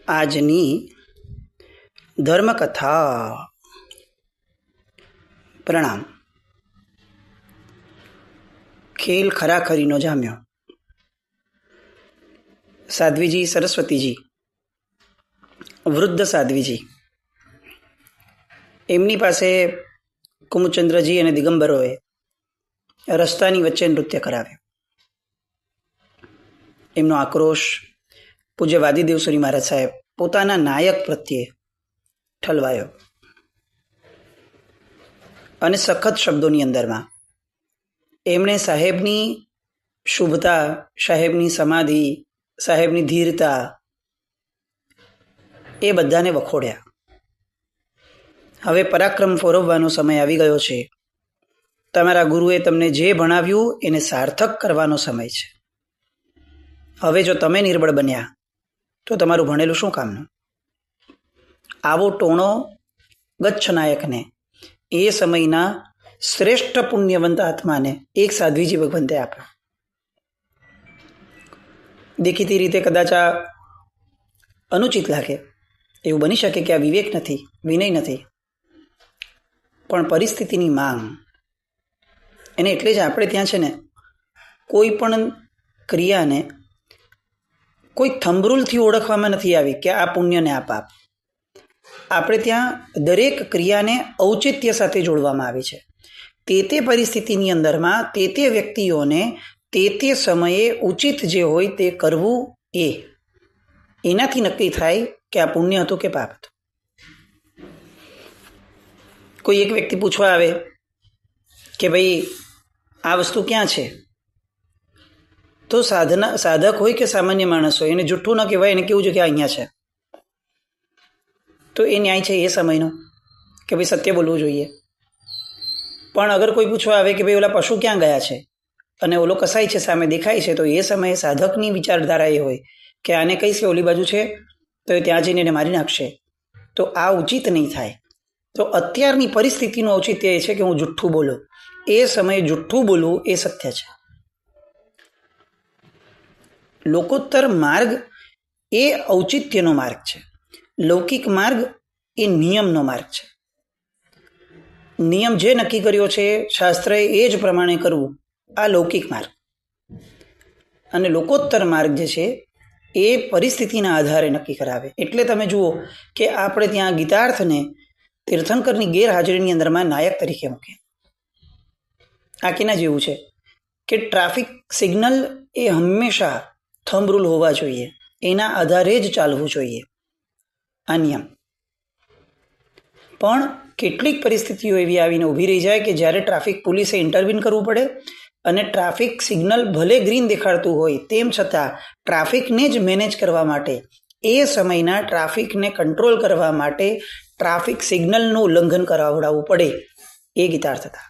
આજની ધર્મકથા. પ્રણામ. ખેલ ખરાખરીનો જામ્યો. સાધ્વીજી સરસ્વતીજી, વૃદ્ધ સાધ્વીજી, એમની પાસે કુમુદચંદ્રજી અને દિગંબરોએ રસ્તાની વચ્ચે નૃત્ય કરાવ્યું. એમનો આક્રોશ પૂજ્ય વાદીદેવ સુરી મહારાજ સાહેબ પોતાના નાયક પ્રત્યે ઠલવાયો અને સખત શબ્દોની અંદરમાં એમણે સાહેબની શુભતા, સાહેબની સમાધિ, સાહેબની ધીરતા એ બધાને વખોડ્યા. હવે પરાક્રમ ફોરવવાનો સમય આવી ગયો છે. તમારા ગુરુએ તમને જે ભણાવ્યું એને સાર્થક કરવાનો સમય છે. હવે જો તમે નિર્બળ બન્યા તો તમારું ભણેલું શું કામનું? આવો ટોણો ગચ્છ નાયકને, એ સમયના શ્રેષ્ઠ પુણ્યવંત આત્માને એક સાધ્વીજી ભગવંતે આપ્યો. દેખીતી રીતે કદાચ આ અનુચિત લાગે, એવું બની શકે કે આ વિવેક નથી, વિનય નથી, પણ પરિસ્થિતિની માંગ. એને એટલે જ આપણે ત્યાં છે ને કોઈ પણ ક્રિયાને કોઈ થંબરૂલથી ઓળખવામાં નથી આવી કે આ પુણ્ય ને આ પાપ. આપણે ત્યાં દરેક ક્રિયાને ઔચિત્ય સાથે જોડવામાં આવી છે. તે પરિસ્થિતિની અંદરમાં તે વ્યક્તિઓને તે સમયે ઉચિત જે હોય તે કરવું, એનાથી નક્કી થાય કે આ પુણ્ય હતું કે પાપ હતું. કોઈ એક વ્યક્તિ પૂછવા આવે કે ભાઈ આ વસ્તુ ક્યાં છે, તો સાધક હોય કે સામાન્ય માણસ હોય, એને જુઠ્ઠું ન કહેવાય, એને કેવું છે કે અહીંયા છે. તો એ ન્યાય છે એ સમયનો કે ભાઈ સત્ય બોલવું જોઈએ. પણ અગર કોઈ પૂછવા આવે કે ભાઈ ઓલા પશુ ક્યાં ગયા છે અને ઓલો કસાય છે સામે દેખાય છે, તો એ સમયે સાધકની વિચારધારા એ હોય કે આને કહીશ કે ઓલી બાજુ છે તો એ ત્યાં જઈને એને મારી નાખશે, તો આ ઉચિત નહીં થાય. તો અત્યારની પરિસ્થિતિનું ઔચિત્ય એ છે કે હું જુઠ્ઠું બોલું. એ સમયે જુઠ્ઠું બોલવું એ સત્ય છે. લોકોત્તર માર્ગ એ ઔચિત્યનો માર્ગ છે. લૌકિક માર્ગ એ નિયમનો માર્ગ છે. નિયમ જે નક્કી કર્યો છે શાસ્ત્રએ એ જ પ્રમાણે કરવું, આ લૌકિક માર્ગ. અને લોકોત્તર માર્ગ જે છે એ પરિસ્થિતિના આધારે નક્કી કરાવે. એટલે તમે જુઓ કે આપણે ત્યાં ગીતાર્થને તીર્થંકરની ગેરહાજરીની અંદરમાં નાયક તરીકે મૂકે. આ કેના જેવું છે કે ટ્રાફિક સિગ્નલ એ હંમેશા થંબ રૂલ હોવા જોઈએ, એના આધારે જ ચાલવું જોઈએ આ નિયમ. પણ કેટલીક પરિસ્થિતિઓ એવી આવીને ઊભી રહી જાય કે જ્યારે ટ્રાફિક પોલીસે ઇન્ટરવીન કરવું પડે અને ટ્રાફિક સિગ્નલ ભલે ગ્રીન દેખાડતું હોય તેમ છતાં ટ્રાફિકને જ મેનેજ કરવા માટે, એ સમયના ટ્રાફિકને કંટ્રોલ કરવા માટે ટ્રાફિક સિગ્નલનું ઉલ્લંઘન કરાવડાવવું પડે, એ ગીતાર્થ હતા.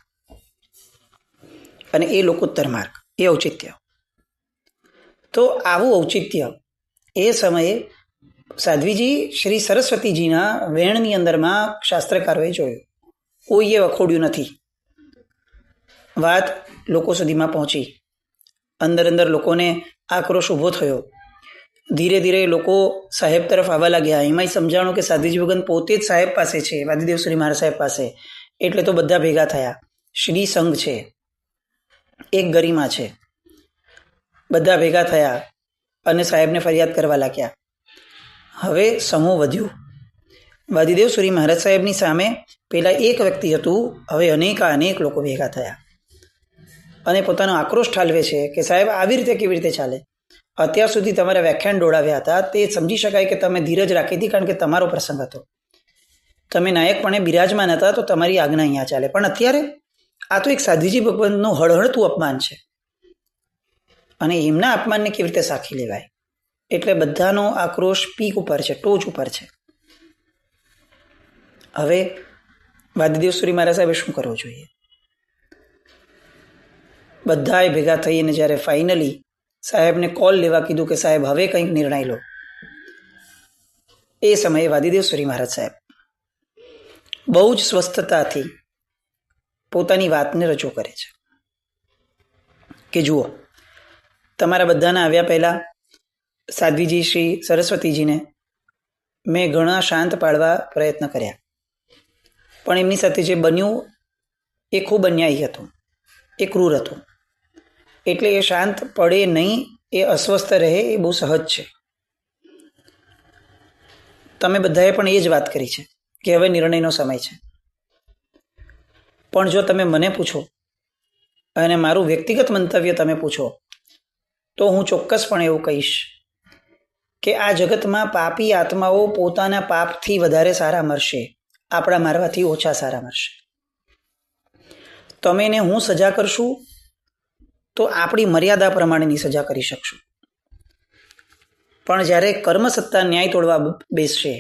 અને એ લોકોત્તર માર્ગ, એ ઔચિત્ય. તો આવું ઔચિત્ય એ સમયે સાધ્વીજી શ્રી સરસ્વતીજીના વેણની અંદરમાં શાસ્ત્રકારોએ જોયું. કોઈએ વખોડ્યું નથી. વાત લોકો સુધીમાં પહોંચી. અંદર લોકોને આક્રોશ ઊભો થયો. ધીરે ધીરે લોકો સાહેબ તરફ આવવા લાગ્યા. એમાંય સમજાણું કે સાધ્વીજી ભગવાન પોતે જ સાહેબ પાસે છે, વાદીદેવ સુરી મહારાજ સાહેબ પાસે. એટલે તો બધા ભેગા થયા. શ્રી સંઘ છે, એક ગરિમા છે. બધા ભેગા થયા અને સાહેબને ફરિયાદ કરવા લાગ્યા. હવે સમૂહ વધ્યું. વાદીદેવ સુરી મહારાજ સાહેબની સામે પેલા એક વ્યક્તિ હતું, હવે અનેક લોકો ભેગા થયા અને પોતાનો આક્રોશ ઠાલવે છે કે સાહેબ આવી રીતે કેવી રીતે ચાલે? અત્યાર સુધી તમારા વ્યાખ્યાન દોડાવ્યા હતા તે સમજી શકાય કે તમે ધીરજ રાખી હતી, કારણ કે તમારો પ્રસંગ હતો, તમે નાયકપણે બિરાજમાન હતા, તો તમારી આજ્ઞા અહીંયા ચાલે. પણ અત્યારે આ તો એક સાધ્વીજી ભગવાનનું હળહળતું અપમાન છે અને એમના અપમાનને કેવી રીતે સાખી લેવાય? એટલે બધાનો આક્રોશ પીક ઉપર છે, ટોચ ઉપર છે. હવે વાદીદેવ સુરી મહારાજ સાહેબે શું કરવું જોઈએ? બધાએ ભેગા થઈને જ્યારે ફાઇનલી સાહેબને કોલ લેવા કીધું કે સાહેબ હવે કંઈક નિર્ણય લો, એ સમયે વાદીદેવ સુરી મહારાજ સાહેબ બહુ જ સ્વસ્થતાથી પોતાની વાતને રજૂ કરે છે કે જુઓ, તમારા બધાના આવ્યા પહેલાં સાધ્વીજી શ્રી સરસ્વતીજીને મેં ઘણા શાંત પાડવા પ્રયત્ન કર્યા, પણ એમની સાથે જે બન્યું એ ખૂબ અન્યાયી હતું, એ ક્રૂર હતું. એટલે એ શાંત પડે નહીં, એ અસ્વસ્થ રહે એ બહુ સહજ છે. તમે બધાએ પણ એ જ વાત કરી છે કે હવે નિર્ણયનો સમય છે. પણ જો તમે મને પૂછો અને મારું વ્યક્તિગત મંતવ્ય તમે પૂછો તો હું ચોક્કસપણે એવું કહીશ કે આ જગતમાં પાપી આત્માઓ પોતાના પાપથી વધારે સારા મરશે, આપણા મારવાથી ઓછા સારા મરશે. તમે ને હું સજા કરશું તો આપણી મર્યાદા પ્રમાણેની સજા કરી શકશું, પણ જ્યારે કર્મસત્તા ન્યાય તોડવા બેસશે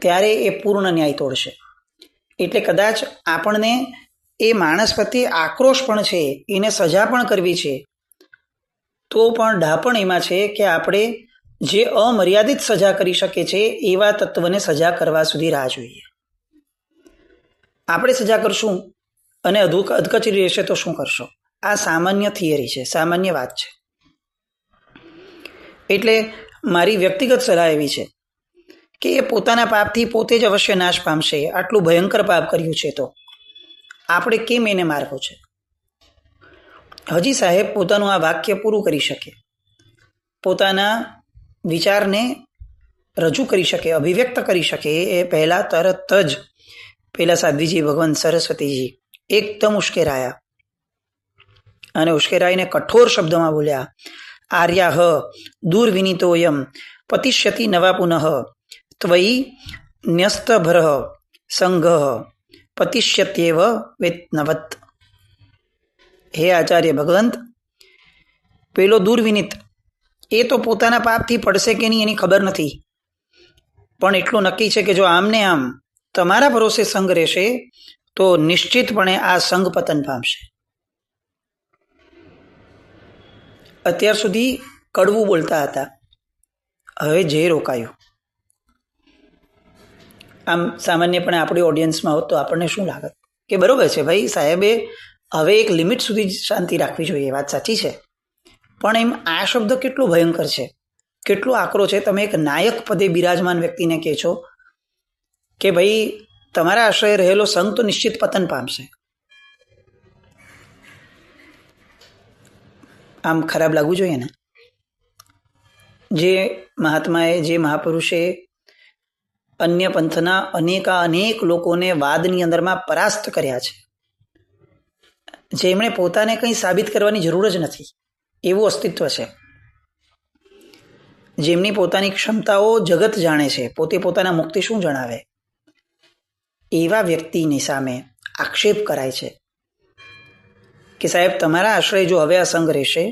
ત્યારે એ પૂર્ણ ન્યાય તોડશે. એટલે કદાચ આપણને એ માણસ પ્રત્યે આક્રોશ પણ છે, એને સજા પણ કરવી છે, તો પણ ડાપણ એમાં છે કે આપણે જે અમર્યાદિત સજા કરી શકે છે એવા તત્વને સજા કરવા સુધી રાહ જોઈએ. આપણે સજા કરશું અને અધકચરી રહેશે તો શું કરશો? આ સામાન્ય થિયરી છે, સામાન્ય વાત છે. એટલે મારી વ્યક્તિગત સલાહ એવી છે કે એ પોતાના પાપથી પોતે જ અવશ્ય નાશ પામશે. આટલું ભયંકર પાપ કર્યું છે તો આપણે કેમ એને મારવો છે? હજી સાહેબ પોતાનું આ વાક્ય પૂરું કરી શકે, પોતાના વિચારને રજૂ કરી શકે, અભિવ્યક્ત કરી શકે એ પહેલાં તરત જ પેલા સાધ્વીજી ભગવાન સરસ્વતીજી એકદમ ઉશ્કેરાયા અને ઉશ્કેરાઈને કઠોર શબ્દોમાં બોલ્યા, આર્યાહ દુર્વિનીતોયમ પતિષ્યતિ નવા પુનઃ ત્વયી ન્યસ્તભરઃ સંઘ પતિષ્યત્યેવ વેતનવત. હે આચાર્ય ભગવંત, પેલો દુર્વિનીત એ તો પોતાના પાપથી પડશે કે નહીં એની ખબર નથી, પણ એટલું નક્કી છે કે જો આમને આમ તમારા ભરોસે સંઘ રહેશે તો નિશ્ચિતપણે આ સંઘ પતન પામશે. અત્યાર સુધી કડવું બોલતા હતા, હવે જે રોકાયું. આમ સામાન્યપણે આપણી ઓડિયન્સમાં હોત તો આપણને શું લાગત કે બરોબર છે ભાઈ, સાહેબે હવે એક લિમિટ સુધી શાંતિ રાખવી જોઈએ, વાત સાચી છે, પણ એમ આ શબ્દ કેટલો ભયંકર છે, કેટલો આકરો છે. તમે એક નાયક પદે બિરાજમાન વ્યક્તિને કહે છો કે ભાઈ તમારા આશ્રય રહેલો સંઘ તો નિશ્ચિત પતન પામશે. આમ ખરાબ લાગવું જોઈએ ને? જે મહાત્માએ, જે મહાપુરુષે અન્ય પંથના અનેક લોકોને વાદની અંદરમાં પરાસ્ત કર્યા છે, જેમણે પોતાને કંઈ સાબિત કરવાની જરૂર જ નથી એવું અસ્તિત્વ છે, જેમની પોતાની ક્ષમતાઓ જગત જાણે છે, પોતે પોતાના મુક્તિ શું જણાવે, એવા વ્યક્તિની સામે આક્ષેપ કરાય છે કે સાહેબ તમારા આશ્રય જો હવે આ સંઘ રહેશે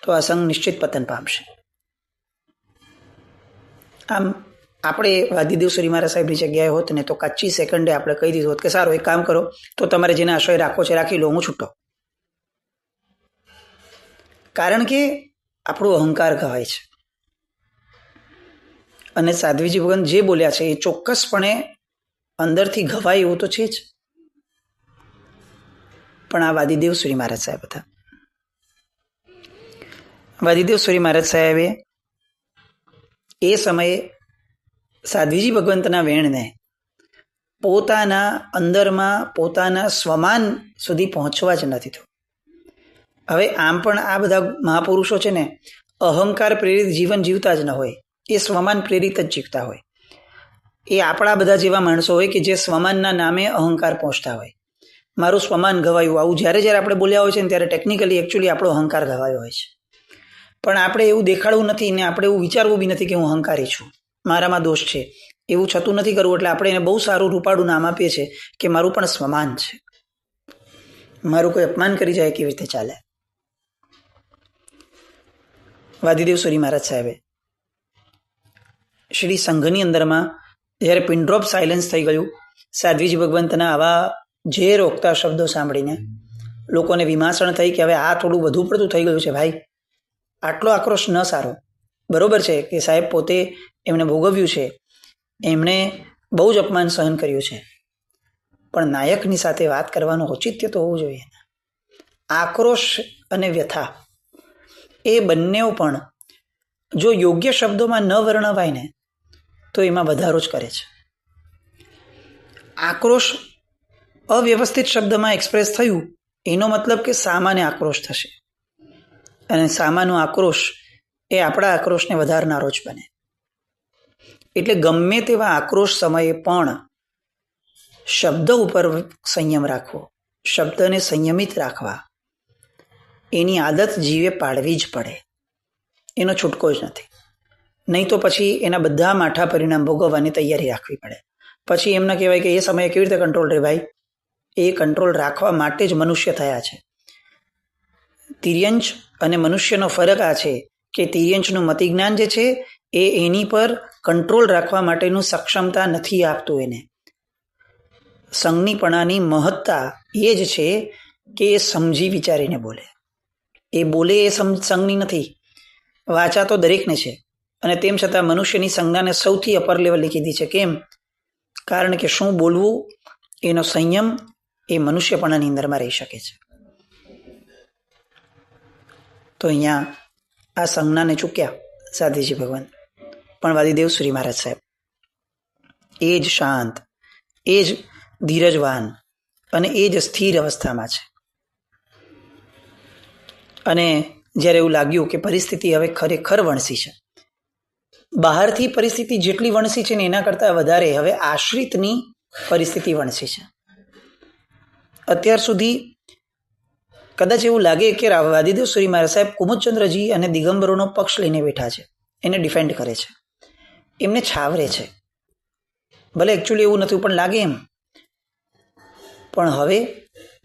તો આ સંઘ નિશ્ચિત પતન પામશે. આમ આપણે વાદીદેવ શ્રી મહારાજ સાહેબની જગ્યાએ હોત ને તો કાચી સેકન્ડે આપણે કહી દીધું હોત કે સારું એક કામ કરો, તો તમારે જેને આશ્રય રાખવો છે રાખી લો, હું છૂટો. કારણ કે આપણો અહંકાર કહેવાય છે અને સાધ્વીજી ભગવાન જે બોલ્યા છે એ ચોક્કસપણે અંદરથી ઘવાય એવું તો છે જ. પણ આ વાદીદેવ શ્રી મહારાજ સાહેબ હતા. વાદીદેવ શ્રી મહારાજ સાહેબે એ સમયે સાધ્વીજી ભગવંતના વેણને પોતાના અંદરમાં પોતાના સ્વમાન સુધી પહોંચવા જ નથી થયું. હવે આમ પણ આ બધા મહાપુરુષો છે ને અહંકાર પ્રેરિત જીવન જીવતા જ ન હોય, એ સ્વમાન પ્રેરિત જ જીવતા હોય. એ આપણા બધા જેવા માણસો હોય કે જે સ્વમાનના નામે અહંકાર પહોંચતા હોય. મારું સ્વમાન ઘવાયું, આવું જ્યારે આપણે બોલ્યા હોય છે ને ત્યારે ટેકનિકલી એકચ્યુઅલી આપણો અહંકાર ઘવાયો હોય છે. પણ આપણે એવું દેખાડવું નથી ને આપણે એવું વિચારવું બી નથી કે હું અહંકારી છું, મારામાં દોષ છે, એવું છતું નથી કરવું. એટલે આપણે એને બહુ સારું રૂપાળું નામ આપીએ છીએ કે મારું પણ સ્વમાન છે, મારું કોઈ અપમાન કરી જાય કેવી રીતે ચાલે. વાદીદેવ શ્રી મહારાજ સાહેબે શ્રી સંઘની અંદરમાં જ્યારે પિનડ્રોપ સાયલન્સ થઈ ગયું, સાધ્વીજી ભગવંતના આવા ઝેર ઓકતા શબ્દો સાંભળીને લોકોને વિમાસણ થઈ કે હવે આ થોડું વધુ પડતું થઈ ગયું છે ભાઈ, આટલો આક્રોશ ન સારો. બરોબર છે કે સાહેબ પોતે એમણે ભોગવ્યું છે, એમણે બહુ જ અપમાન સહન કર્યું છે, પણ નાયકની સાથે વાત કરવાનું ઔચિત્ય તો હોવું જોઈએ. આક્રોશ અને વ્યથા એ બંને પણ જો યોગ્ય શબ્દોમાં ન વર્ણવાય ને તો એમાં વધારો જ કરે છે. આક્રોશ અવ્યવસ્થિત શબ્દમાં એક્સપ્રેસ થયું એનો મતલબ કે સામાન્ય આક્રોશ થશે, અને સામાનો આક્રોશ એ આપણા આક્રોશને વધારનારો જ બને. એટલે ગમે તેવા આક્રોશ સમયે પણ શબ્દ ઉપર સંયમ રાખવો, શબ્દને સંયમિત રાખવા, એની આદત જીવે પાડવી જ પડે. એનો છૂટકો જ નથી. નહીં તો પછી એના બધા માઠા પરિણામ ભોગવવાની તૈયારી રાખવી પડે. પછી એમને કહેવાય કે એ સમયે કેવી રીતે કંટ્રોલ રહે? ભાઈ, એ કંટ્રોલ રાખવા માટે જ મનુષ્ય થયા છે. તિર્યંચ અને મનુષ્યનો ફરક આ છે કે તિર્યંચનું મતિજ્ઞાન જે છે એ એની પર કંટ્રોલ રાખવા માટેનું સક્ષમતા નથી આપતું. એને સંજ્ઞીપણાની મહત્તા એ જ છે કે એ સમજી વિચારીને બોલે. એ બોલે એ સંજ્ઞી નથી. વાચા તો દરેકને છે, અને તેમ છતાં મનુષ્યની સંજ્ઞાને સૌથી અપર લેવલે કીધી છે. કેમ? કારણ કે શું બોલવું એનો સંયમ એ મનુષ્યપણાની અંદરમાં રહી શકે છે. તો અહીંયા આ સંજ્ઞાને ચૂક્યા સાધ્વીજી ભગવાન, પણ વાદીદેવ શ્રી મહારાજ સાહેબ એ જ શાંત, એ જ ધીરજવાન અને એ જ સ્થિર અવસ્થામાં છે. અને જ્યારે એવું લાગ્યું કે પરિસ્થિતિ હવે ખરેખર વણસી છે, બહારથી પરિસ્થિતિ જેટલી વણસી છે ને એના કરતાં વધારે હવે આશ્રિતની પરિસ્થિતિ વણસી છે. અત્યાર સુધી કદાચ એવું લાગે કે વાદીદેવ શ્રી મહારાજ સાહેબ કુમુદચંદ્રજી અને દિગંબરોનો પક્ષ લઈને બેઠા છે, એને ડિફેન્ડ કરે છે, એમને છાવરે છે. ભલે એકચ્યુઅલી એવું નથી, પણ લાગે એમ. પણ હવે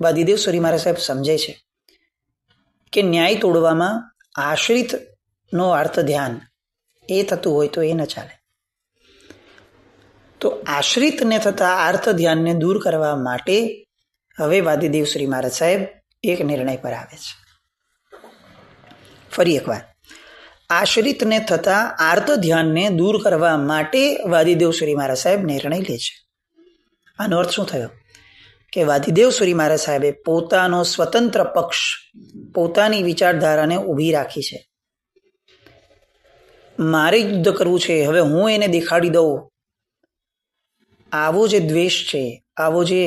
વાદીદેવ શ્રી મહારાજ સાહેબ સમજે છે કે ન્યાય તોડવામાં આશ્રિતનો અર્થ ધ્યાન એ થતું હોય તો એ ન ચાલે. તો આશ્રિતને થતા આર્થ ધ્યાનને દૂર કરવા માટે હવે વાદીદેવ શ્રી મહારાજ સાહેબ એક નિર્ણય પર આવે છે. ફરી એકવાર, આશ્રિતને થતા આર્ત ધ્યાનને દૂર કરવા માટે વાદીદેવ શ્રી મહારાજ સાહેબ નિર્ણય લે છે. આનો અર્થ શું થયો? કે વાદીદેવ શ્રી મહારાજ સાહેબે પોતાનો સ્વતંત્ર પક્ષ, પોતાની વિચારધારાને ઊભી રાખી છે. મારે યુદ્ધ કરવું છે, હવે હું એને દેખાડી દઉં. આવો જે દ્વેષ છે, આવો જે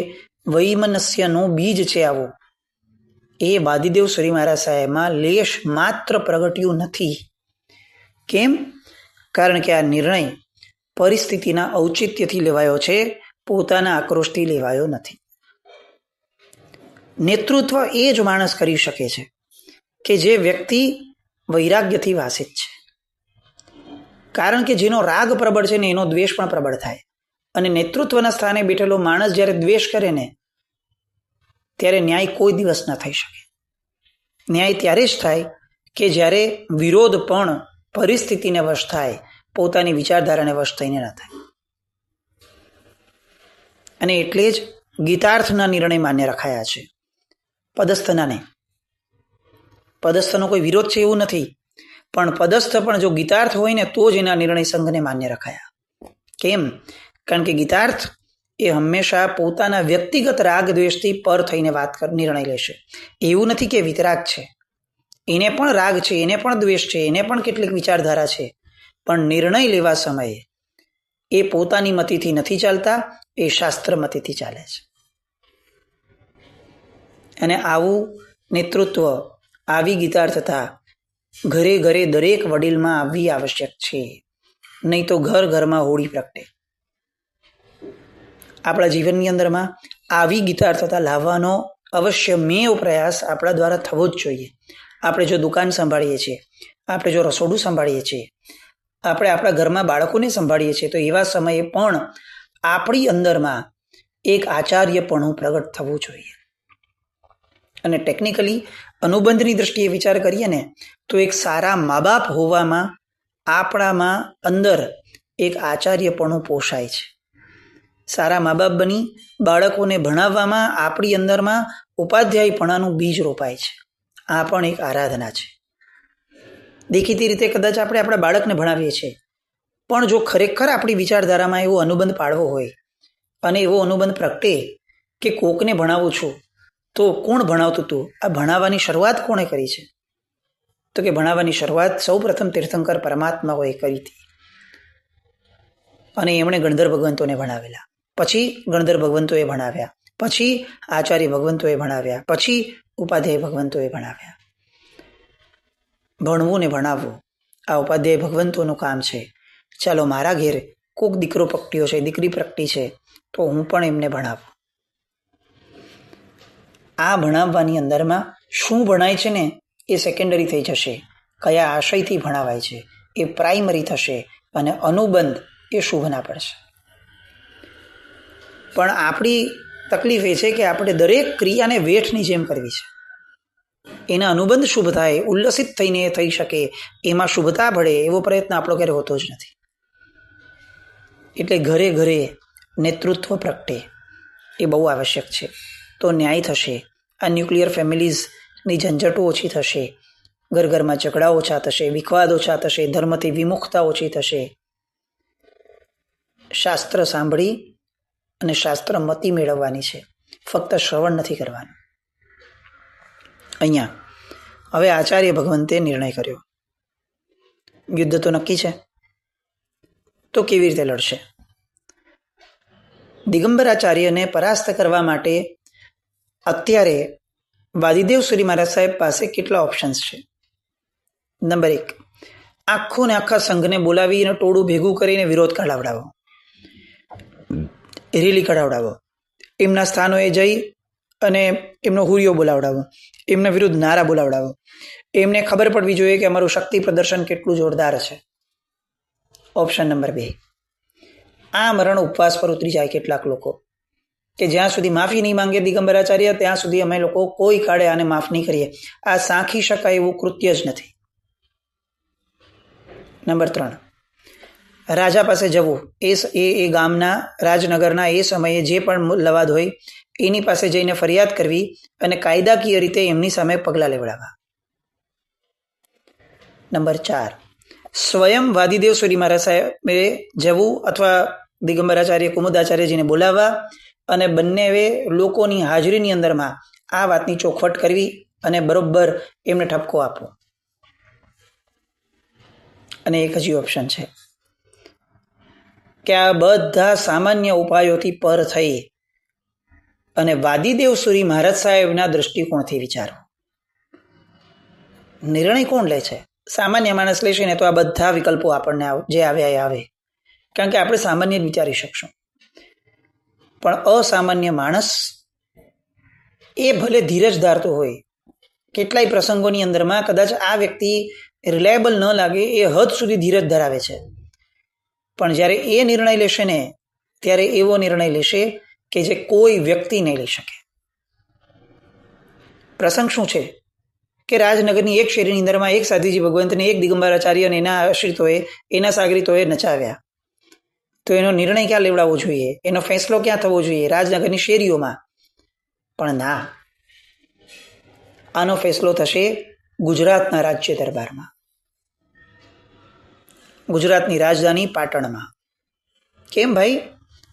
વૈમનસ્યનો બીજ છે, આવો એ વાદીદેવ શ્રી મહારાજ સાહેબમાં લેશ માત્ર પ્રગટ્યું નથી. કેમ? કારણ કે આ નિર્ણય પરિસ્થિતિના ઔચિત્યથી લેવાયો છે, પોતાના આક્રોશથી લેવાયો નથી. નેતૃત્વ એ જ માણસ કરી શકે છે કે જે વ્યક્તિ વૈરાગ્યથી વાસિત છે. કારણ કે જેનો રાગ પ્રબળ છે ને એનો દ્વેષ પણ પ્રબળ થાય. અને નેતૃત્વના સ્થાને બેઠેલો માણસ જ્યારે દ્વેષ કરે ને ત્યારે ન્યાય કોઈ દિવસ ન થઈ શકે. ન્યાય ત્યારે જ થાય કે જ્યારે વિરોધ પણ પરિસ્થિતિને વશ થાય, પોતાની વિચારધારાને વશ થઈને ન થાય. અને એટલે જ ગીતાર્થના નિર્ણય માન્ય રખાયા છે, પદસ્થના નહીં. પદસ્થનો કોઈ વિરોધ છે એવું નથી, પણ પદસ્થ પણ જો ગીતાર્થ હોય ને તો જ એના નિર્ણય સંઘને માન્ય રખાયા. કેમ? કારણ કે ગીતાર્થ એ હંમેશા પોતાના વ્યક્તિગત રાગ દ્વેષથી પર થઈને નિર્ણય લેશે. એવું નથી કે વિતરાગ છે, એને પણ રાગ છે, એને પણ દ્વેષ છે, એને પણ કેટલીક વિચારધારા છે, પણ નિર્ણય લેવા સમયે એ પોતાની મતિથી નથી ચાલતા, એ શાસ્ત્ર મતિથી ચાલે છે. અને આવું નેતૃત્વ, આવી ગીતાર્થતા ઘરે ઘરે દરેક વડીલમાં આવવી આવશ્યક છે. નહીં તો ઘર ઘરમાં હોળી પ્રગટે. આપણા જીવનની અંદરમાં આવી ગીતાર્થતા લાવવાનો અવશ્ય મેવ પ્રયાસ આપણા દ્વારા થવો જ જોઈએ. આપણે જો દુકાન સંભાળીએ છીએ, આપણે જો રસોડું સંભાળીએ છીએ, આપણે આપણા ઘરમાં બાળકોને સંભાળીએ છીએ, તો એવા સમયે પણ આપણી અંદરમાં એક આચાર્યપણું પ્રગટ થવું જોઈએ. અને ટેકનિકલી અનુબંધની દ્રષ્ટિએ વિચાર કરીએ ને તો એક સારા મા બાપ હોવામાં આપણામાં અંદર એક આચાર્યપણું પોષાય છે. સારા મા બાપ બની બાળકોને ભણાવવામાં આપણી અંદરમાં ઉપાધ્યાયપણાનું બીજ રોપાય છે. આ પણ એક આરાધના છે. દેખીતી રીતે કદાચ આપણે આપણા બાળકને ભણાવીએ છીએ, પણ જો ખરેખર આપણી વિચારધારામાં એવો અનુબંધ પાડવો હોય અને એવો અનુબંધ પ્રગટે કે કોકને ભણાવું છું, તો કોણ ભણાવતું હતું? આ ભણાવવાની શરૂઆત કોણે કરી છે? તો કે ભણાવવાની શરૂઆત સૌ પ્રથમ તીર્થંકર પરમાત્માઓએ કરી હતી. અને એમણે ગણધર ભગવંતોને ભણાવેલા, પછી ગણધર ભગવંતોએ ભણાવ્યા, પછી આચાર્ય ભગવંતોએ ભણાવ્યા, પછી ઉપાધ્યાય ભગવંતોએ ભણાવ્યા. ભણવું ને ભણાવવું આ ઉપાધ્યાય ભગવંતોનું કામ છે. ચાલો મારા ઘેર કોક દીકરો પ્રગટ્યો છે, દીકરી પ્રગટી છે, તો હું પણ એમને ભણાવું. આ ભણાવવાની અંદરમાં શું ભણાય છે ને એ સેકન્ડરી થઈ જશે, કયા આશયથી ભણાવાય છે એ પ્રાઇમરી થશે, અને અનુબંધ એ શુભના પડશે. પણ આપણી તકલીફ એ છે કે આપણે દરેક ક્રિયાને વેઠની જેમ કરવી છે. એના અનુબંધ શુભ થાય, ઉલ્લસિત થઈને થઈ શકે, એમાં શુભતા ભળે એવો પ્રયત્ન આપણો ક્યારે હોતો જ નથી. એટલે ઘરે ઘરે નેતૃત્વ પ્રગટે એ બહુ આવશ્યક છે. તો ન્યાય થશે, આ ન્યુક્લિયર ફેમિલીઝની ઝંઝટો ઓછી થશે, ઘર ઘરમાં ઝઘડા ઓછા થશે, વિખવાદ ઓછા થશે, ધર્મથી વિમુખતા ઓછી થશે. શાસ્ત્ર સાંભળી અને શાસ્ત્ર મતિ મેળવવાની છે, ફક્ત શ્રવણ નથી કરવાનું. અહીંયા હવે આચાર્ય ભગવંતે નિર્ણય કર્યો, યુદ્ધ તો નક્કી છે, તો કેવી રીતે લડશે? દિગંબરાચાર્યને પરાસ્ત કરવા માટે અત્યારે વાદીદેવ શ્રી મહારાજ સાહેબ પાસે કેટલા ઓપ્શન્સ છે? નંબર 1, આખું ને આખા સંઘને બોલાવીને ટોળું ભેગું કરીને વિરોધ કઢાવડાવો, રેલી કઢાવડાવો, એમના સ્થાનોએ જઈ અને એમનો હુરિયો બોલાવડાવો, એમના વિરુદ્ધ નારા બોલાવડાવો, એમને ખબર પડવી જોઈએ કે અમારું શક્તિ પ્રદર્શન કેટલું જોરદાર છે. ઓપ્શન નંબર 2, આ મરણ ઉપવાસ પર ઉતરી જાય કેટલાક લોકો કે જ્યાં સુધી માફી નહીં માંગે દિગંબરાચાર્ય ત્યાં સુધી અમે લોકો કોઈ કાળે આને માફ નહીં કરીએ. આ સાંખી શકાય એવું કૃત્ય જ નથી. નંબર 3, રાજા પાસે જવું, એ ગામના રાજનગરના એ સમયે જે પણ લવાદ હોય એની પાસે જઈને ફરિયાદ કરવી અને કાયદાકીય રીતે એમની સામે પગલાં લેવડાવવા. નંબર 4, સ્વયં વાદીદેવ શ્રી મહારાજ સાહેબે જવું અથવા દિગંબરાચાર્ય કુમુદાચાર્યજીને બોલાવવા અને બંને લોકોની હાજરીની અંદરમાં આ વાતની ચોખવટ કરવી અને બરોબર એમને ઠપકો આપવો. અને એક હજી ઓપ્શન છે કે આ બધા સામાન્ય ઉપાયોથી પર થઈ અને વાદીદેવ શ્રી મહારાજ સાહેબના દ્રષ્ટિકોણથી વિચારો. નિર્ણય કોણ લે છે? સામાન્ય માણસ લેશે ને તો આ બધા વિકલ્પો આપણને જે આવ્યા એ આવે, કારણ કે આપણે સામાન્ય જ વિચારી શકશું. પણ અસામાન્ય માણસ એ ભલે ધીરજ ધારતો હોય, કેટલાય પ્રસંગોની અંદરમાં કદાચ આ વ્યક્તિ રિલાયેબલ ન લાગે એ હદ સુધી ધીરજ ધરાવે છે, પણ જ્યારે એ નિર્ણય લેશે ને ત્યારે એવો નિર્ણય લેશે કે જે કોઈ વ્યક્તિ નહીં લઈ શકે. પ્રસંગ શું છે કે રાજનગરની એક શેરીની અંદરમાં એક સાધ્વીજી ભગવંતને એક દિગંબરાચાર્ય અને એના આશ્રિતોએ, એના સાગરીતોએ નચાવ્યા. તો એનો નિર્ણય ક્યાં લેવડાવવો જોઈએ? એનો ફેંસલો ક્યાં થવો જોઈએ? રાજનગરની શેરીઓમાં. પણ ના, આનો ફેંસલો થશે ગુજરાતના રાજ્ય દરબારમાં, ગુજરાતની રાજધાની પાટણમાં. કેમ ભાઈ,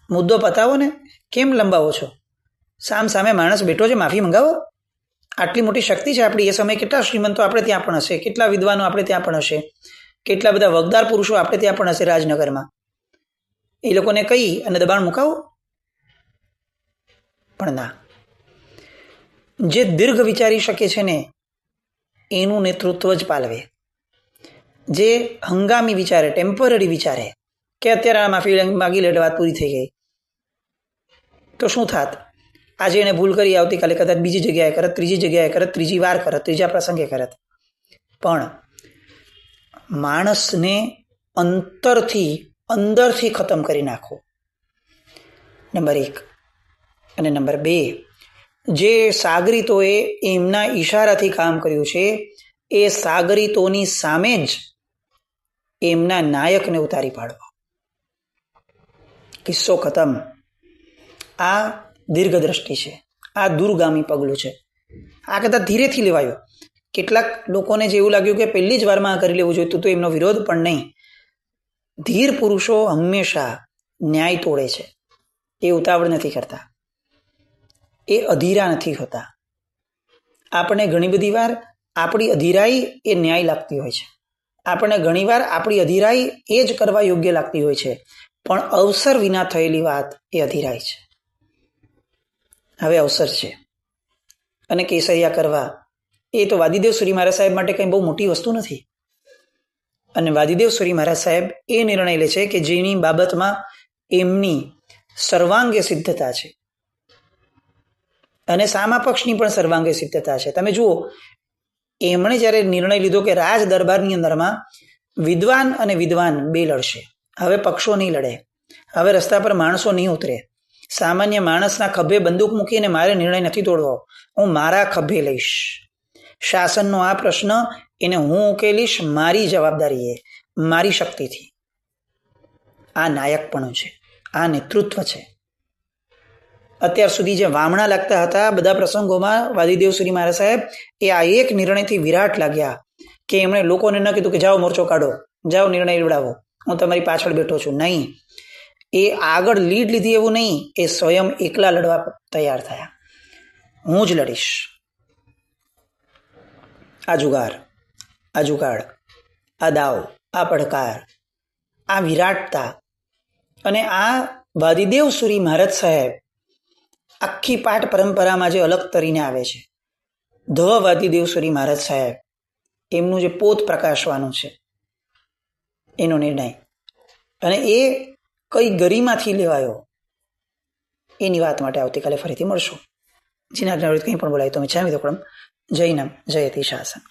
મુદ્દો પતાવો ને, કેમ લંબાવો છો? સામે માણસ બેઠો છે, માફી મંગાવો. આટલી મોટી શક્તિ છે આપણી. એ સમયે કેટલા શ્રીમંતો આપણે ત્યાં પણ હશે, કેટલા વિદ્વાનો આપણે ત્યાં પણ હશે, કેટલા બધા વગદાર પુરુષો આપણે ત્યાં પણ હશે રાજનગરમાં. એ લોકોને કહી અને દબાણ મુકાવો. પણ ના, જે દીર્ઘ વિચારી શકે છે ને એનું નેતૃત્વ જ પાલવે. જે હંગામી વિચારે, ટેમ્પરરી વિચારે કે અત્યારે આ માફી માગી લે વાત પૂરી થઈ ગઈ, તો શું થાત? આજે એને ભૂલ કરી, આવતીકાલે કદાચ બીજી જગ્યાએ કરત, ત્રીજી જગ્યાએ કરત, ત્રીજી વાર કરત, ત્રીજા પ્રસંગે કરત. પણ માણસને અંદરથી ખતમ કરી નાખો. નંબર 1. અને નંબર 2, જે સાગરીતોએ એમના ઈશારાથી કામ કર્યું છે એ સાગરીતોની સામે જ એમના નાયકને ઉતારી પાડવો. કિસ્સો ખતમ. આ દીર્ઘદ્રષ્ટિ છે, આ દૂરગામી પગલું છે. આ કદાચ ધીરેથી લેવાયો. કેટલાક લોકોને જે એવું લાગ્યું કે પહેલી જ વારમાં આ કરી લેવું જોઈતું તો એમનો વિરોધ પણ નહીં. ધીર પુરુષો હંમેશા ન્યાય તોડે છે. એ ઉતાવળ નથી કરતા, એ અધીરા નથી હોતા. આપણે ઘણી બધી વાર આપણી અધીરાઈ એ ન્યાય લાગતી હોય છે. આપણને ઘણીવાર આપણી અધીરાઈ એ જ કરવા યોગ્ય લાગતી હોય છે. પણ અવસર વિના થયેલી વાત એ અધિરાય છે. હવે અવસર છે અને કેસરિયા કરવા એ તો વાદીદેવ સુરી મહારાજ સાહેબ માટે કંઈ બહુ મોટી વસ્તુ નથી. અને વાદીદેવ સુરી મહારાજ સાહેબ એ નિર્ણય લે છે કે જેની બાબતમાં એમની સર્વાંગે સિદ્ધતા છે અને સામા પક્ષની પણ સર્વાંગે સિદ્ધતા છે. તમે જુઓ, એમણે જ્યારે નિર્ણય લીધો કે રાજ દરબારની અંદરમાં વિદ્વાન અને વિદ્વાન બે લડશે, હવે પક્ષો નહીં લડે, હવે રસ્તા પર માણસો નહીં ઉતરે, સામાન્ય માણસના ખભે બંદૂક મૂકીને મારે નિર્ણય નથી તોડવો, હું મારા ખભે લઈશ શાસનનો આ પ્રશ્ન, એને હું ઉકેલીશ મારી જવાબદારીએ, મારી શક્તિથી. આ નાયકપણું છે, આ નેતૃત્વ છે. અત્યાર સુધી જે વામણા લાગતા હતા બધા પ્રસંગોમાં વાદીદેવ સુરી મહારાજ સાહેબ એ આ એક નિર્ણયથી વિરાટ લાગ્યા કે એમણે લોકોને ન કીધું કે જાઓ મોરચો કાઢો, જાઓ નિર્ણય લેવડાવો, હું તમારી પાછળ બેઠો છું. નહીં, એ આગળ લીડ લીધી એવું નહીં, એ સ્વયં એકલા લડવા તૈયાર થયા. હું જ લડીશ. આ જુગાર, આ જુગાડ, આ દાવ, આ પડકાર, આ વિરાટતા અને આ વાદીદેવ સુરી મહારાજ સાહેબ આખી પાઠ પરંપરામાં જે અલગ તરીને આવે છે, ધ વાદીદેવ સુરી મહારાજ સાહેબ, એમનું જે પોત પ્રકાશવાનું છે એનો નિર્ણય, અને એ કઈ ગરિમાથી લેવાયો એની વાત માટે આવતીકાલે ફરીથી મળશું. જીના કંઈ પણ બોલાય તો મેં ચામી તો જય નામ જયતી શાસન.